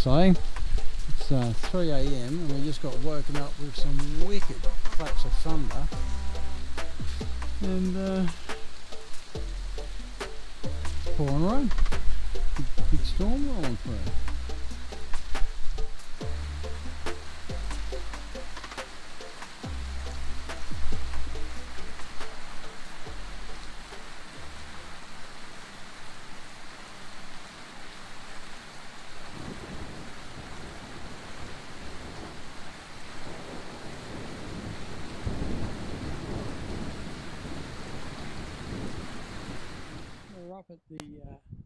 say. It's 3 a.m. and we just got woken up with some wicked claps of thunder and pouring rain. Big storm rolling through. We're up at the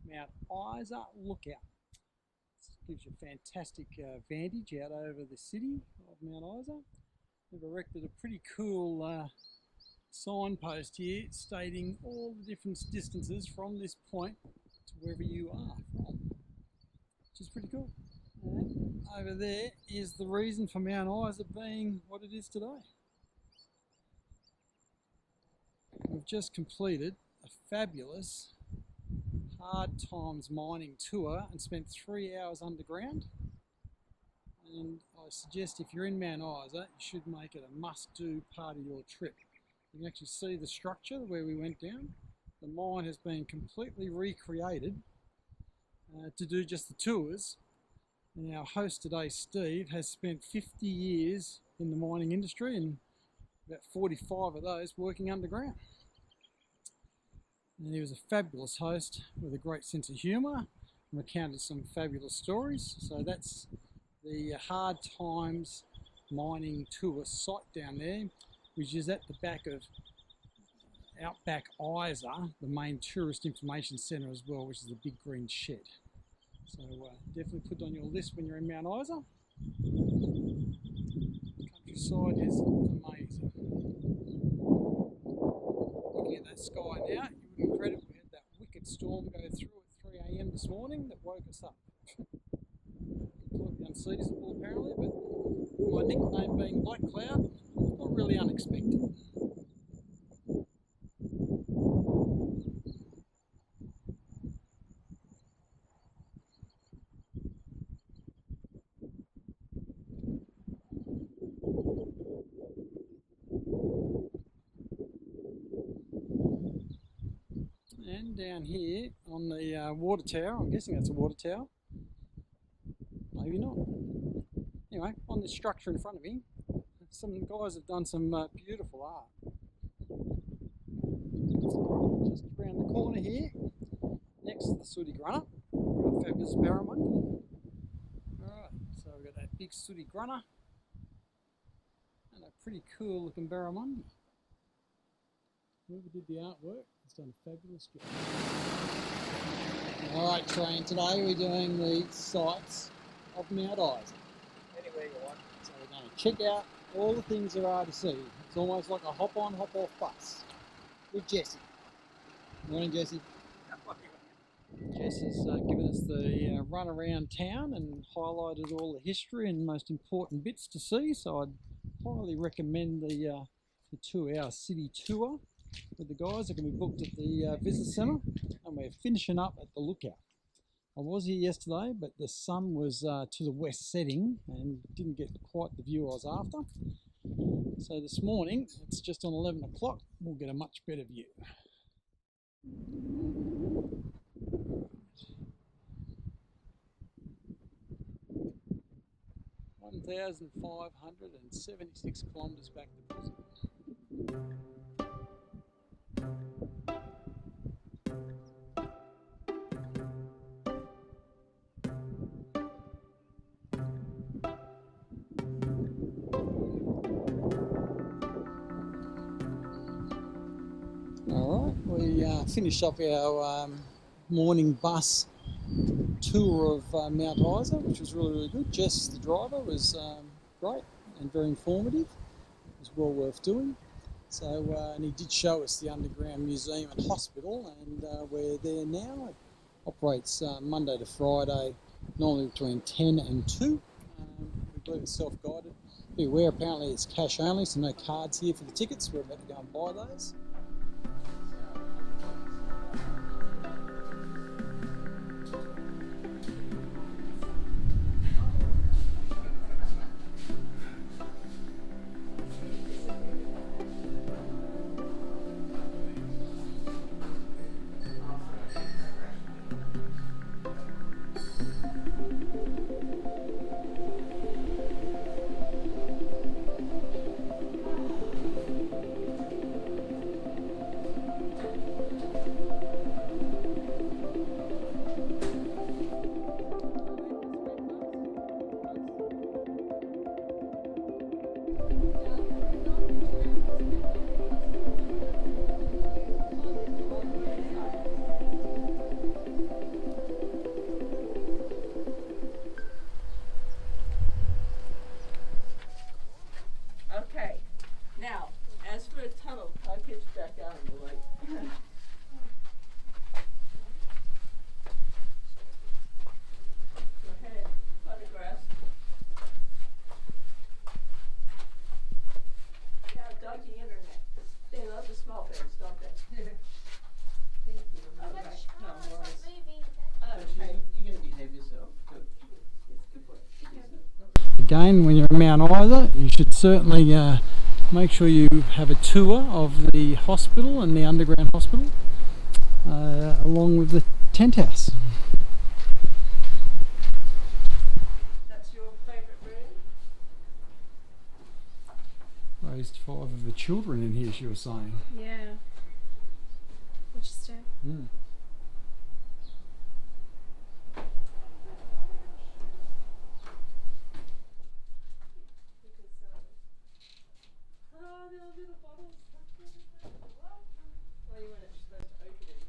Mount Isa lookout. This gives you a fantastic vantage out over the city of Mount Isa. We've erected a pretty cool signpost here stating all the different distances from this point to wherever you are from, which is pretty cool. And over there is the reason for Mount Isa being what it is today. We've just completed a fabulous hard times mining tour and spent 3 hours underground, and I suggest if you're in Mount Isa you should make it a must-do part of your trip. You can actually see the structure where we went down. The mine has been completely recreated to do just the tours, and our host today, Steve, has spent 50 years in the mining industry and about 45 of those working underground. And he was a fabulous host with a great sense of humour and recounted some fabulous stories. So that's the Hard Times mining tour site down there, which is at the back of Outback Isa, the main tourist information centre as well, which is the big green shed. So definitely put it on your list when you're in Mount Isa. The countryside is amazing. Looking at that sky now, you wouldn't credit we had that wicked storm go through at 3 a.m. this morning that woke us up. Completely unseasonable apparently, but my nickname being Black Cloud, not really unexpected. And down here on the water tower, I'm guessing that's a water tower, maybe not. Anyway, on this structure in front of me, some guys have done some beautiful art. Just around the corner here, next to the sooty grunner, we've got a fabulous barramundi. Alright, so we've got that big sooty grunner and a pretty cool looking barramundi. Whoever did the artwork has done a fabulous job. Alright train, today we're doing the sights of Mount Isa. Anywhere you want. So we're going to check out all the things there are to see. It's almost like a hop on, hop off bus with Jesse. Morning Jesse. Jess has given us the run around town and highlighted all the history and most important bits to see, so I'd highly recommend the 2-hour city tour with the guys. That can be booked at the visitor centre, and we're finishing up at the lookout. I was here yesterday, but the sun was to the west setting and didn't get quite the view I was after. So this morning, it's just on 11 o'clock, we'll get a much better view. 1,576 kilometres back to Brisbane. Alright, we finished up our morning bus tour of Mount Isa, which was really good. Jess, the driver, was great and very informative. It was well worth doing. So, and he did show us the underground museum and hospital, and we're there now. It operates Monday to Friday, normally between 10 and 2. We believe it's self-guided. Be aware, apparently it's cash only, so no cards here for the tickets. We're about to go and buy those. again, when you're in Mount Isa, you should certainly make sure you have a tour of the hospital and the underground hospital, along with the tent house. That's your favourite room? Raised 5 of the children in here, she was saying. Yeah. Interesting. Mm. Oh, there are little bottles. Oh, you weren't actually supposed to open it.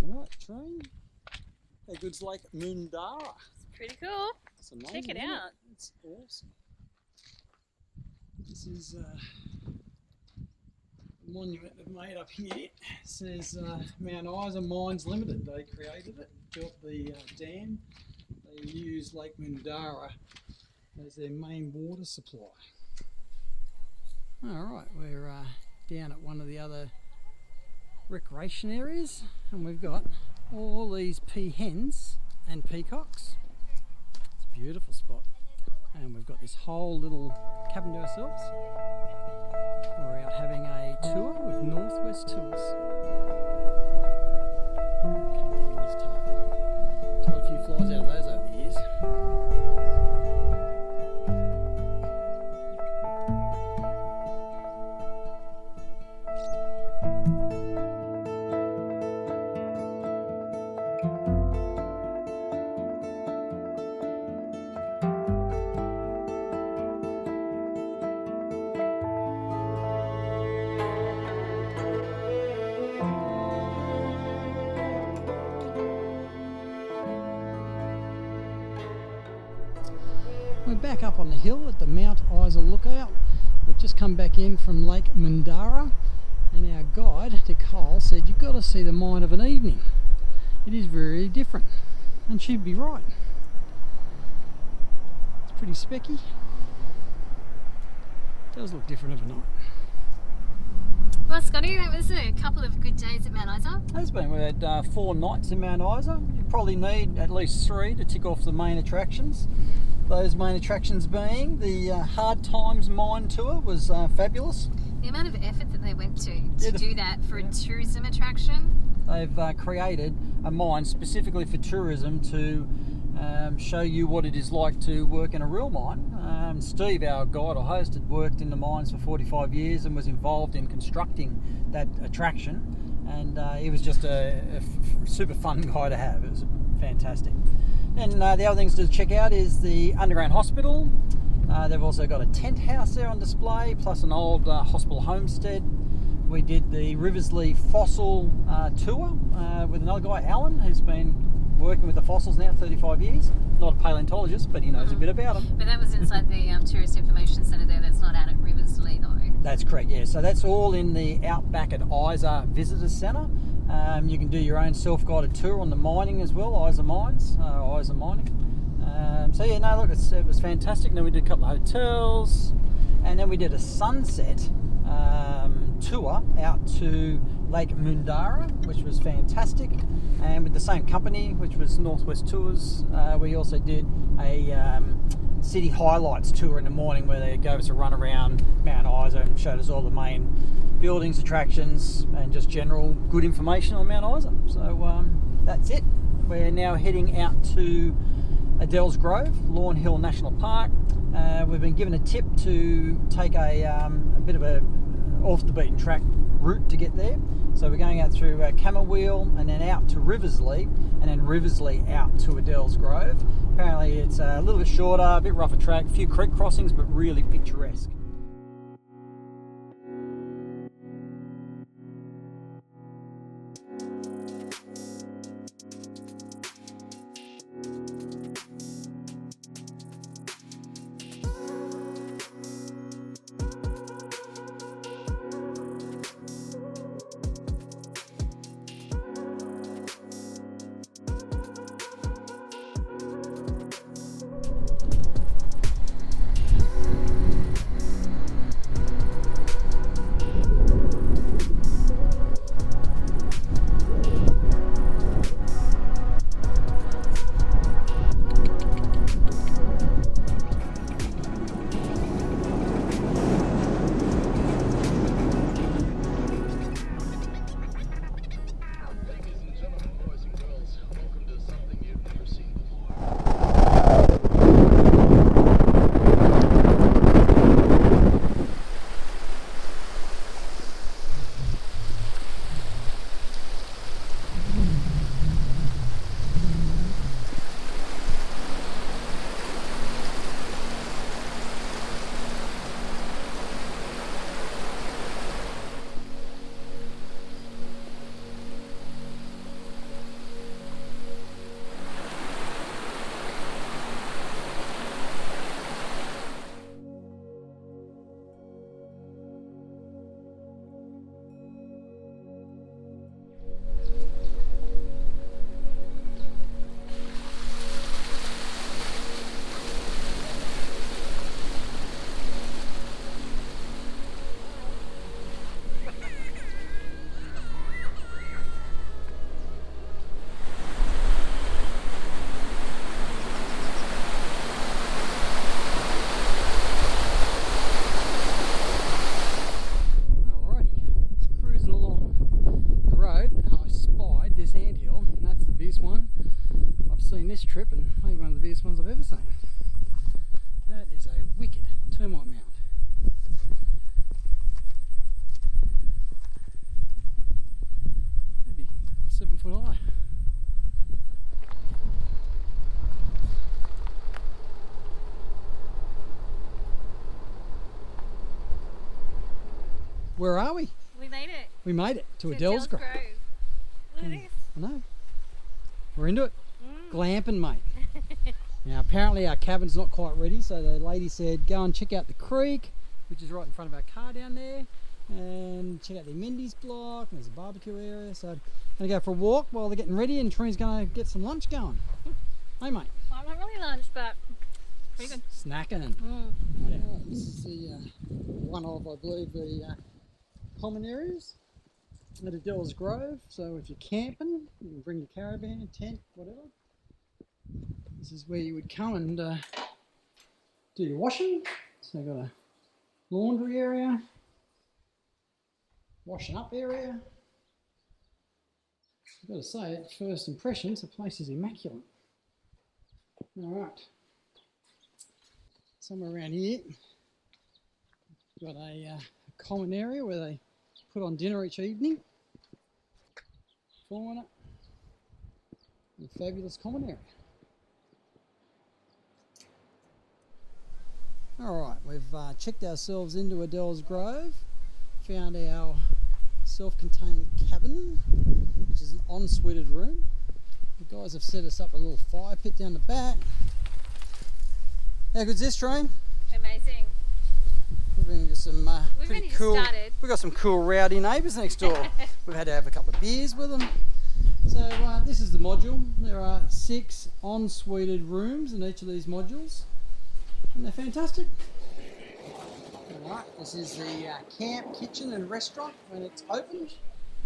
Right, train. How good's Lake Mundara? Pretty cool. It's amazing. Check it isn't out. It's awesome. This is a monument they've made up here. It says Mount Isa Mines Limited. They created it, built the dam. They use Lake Mundara as their main water supply. Alright, we're down at one of the other recreation areas, and we've got all these peahens and peacocks. It's a beautiful spot, and we've got this whole little cabin to ourselves. We're out having a tour with Northwest Tours. Got a few flies out of those over the years. We're back up on the hill at the Mount Isa lookout. We've just come back in from Lake Mundara, and our guide, Nicole, said you've got to see the mine of an evening. It is very different, and she'd be right. It's pretty specky. It does look different of a night. Well, Scotty, that was a couple of good days at Mount Isa. It has been. We had 4 nights in Mount Isa. You probably need at least 3 to tick off the main attractions. Those main attractions being the Hard Times Mine Tour was fabulous. The amount of effort that they went to Yeah, do that for a tourism attraction. They've created a mine specifically for tourism to show you what it is like to work in a real mine. Steve, our guide or host, had worked in the mines for 45 years and was involved in constructing that attraction, and he was just a super fun guy to have. It was fantastic. And the other things to check out is the underground hospital. They've also got a tent house there on display, plus an old hospital homestead. We did the Riversley fossil tour with another guy, Alan, who's been working with the fossils now 35 years. Not a paleontologist, but he knows a bit about them. But that was inside the Tourist Information Centre there. That's not out at Riversley though. That's correct, yeah. So that's all in the Outback at Isa Visitors Centre. You can do your own self-guided tour on the mining as well, Isa Mines, Isa Mining. So yeah, no, look, it was fantastic. And then we did a couple of hotels, and then we did a sunset tour out to Lake Mundara, which was fantastic. And with the same company, which was Northwest Tours, we also did a city highlights tour in the morning where they gave us a run around Mount Isa and showed us all the main buildings, attractions, and just general good information on Mount Isa. So that's it. We're now heading out to Adele's Grove, Lorne Hill National Park. We've been given a tip to take a bit of a off the beaten track route to get there. So we're going out through Camberwell and then out to Riversley, and then Riversley out to Adele's Grove. Apparently it's a little bit shorter, a bit rougher track, a few creek crossings, but really picturesque. Where are we? We made it. We made it to To Adele's Grove. Look at this. I know. We're into it. Glamping, mate. Now, apparently our cabin's not quite ready, so the lady said, go and check out the creek, which is right in front of our car down there, and check out the Mindy's block, and there's a barbecue area, so I'm going to go for a walk while they're getting ready, and Trina's going to get some lunch going. Hey, mate. Well, not really lunch, but pretty good. Snacking. Right, this is the one of, I believe, the common areas at Adele's Grove. So if you're camping, you can bring your caravan, tent, whatever. This is where you would come and do your washing. So they've got a laundry area, washing up area. I've got to say, at first impressions, the place is immaculate. Alright, somewhere around here, got a common area where they put on dinner each evening. Following it, a fabulous common area. Alright, we've checked ourselves into Adele's Grove, found our self-contained cabin, which is an en-suited room. The guys have set us up a little fire pit down the back. How good's this, Train? Amazing. We've got some We've pretty only just cool. started. We've got some cool rowdy neighbours next door. We've had to have a couple of beers with them. So this is the module. There are 6 en-suited rooms in each of these modules, and they're fantastic. Alright, this is the camp, kitchen and restaurant when it's opened.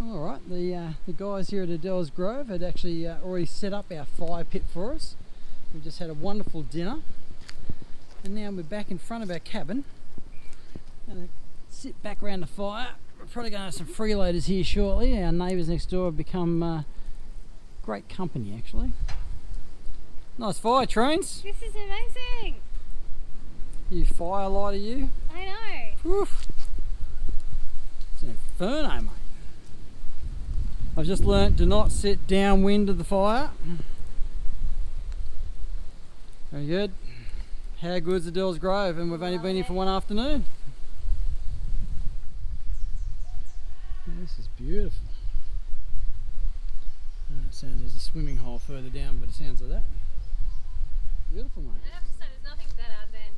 Alright, the guys here at Adele's Grove had actually already set up our fire pit for us. We've just had a wonderful dinner, and now we're back in front of our cabin. Gonna sit back around the fire. We're probably going to have some freeloaders here shortly. Our neighbours next door have become great company, actually. Nice fire, Trains. This is amazing. You firelighter, you. I know. Woof. It's an inferno, mate. I've just learnt to not sit downwind of the fire. Very good. How good's Adele's Grove? And we've only been here for one afternoon. This is beautiful. It sounds there's a swimming hole further down, but it sounds like that. Beautiful, mate. I have to say, there's nothing better than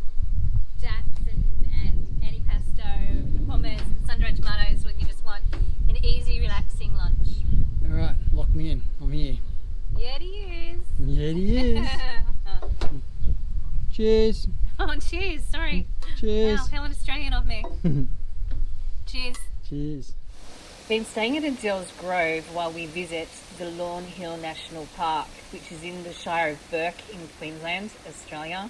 jats and antipasto, hummus and sun-dried tomatoes when you just want an easy, relaxing lunch. Alright, lock me in. I'm here. Yet he is. Yet he is. Cheers. Oh, cheers. Sorry. Cheers. Wow, how un-Australian of me. Cheers. Cheers. Been staying at Adele's Grove while we visit the Lorne Hill National Park, which is in the Shire of Burke in Queensland, Australia.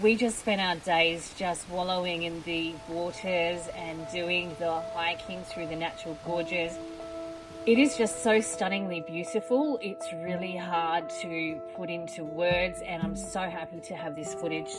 We just spent our days just wallowing in the waters and doing the hiking through the natural gorges. It is just so stunningly beautiful. It's really hard to put into words, and I'm so happy to have this footage.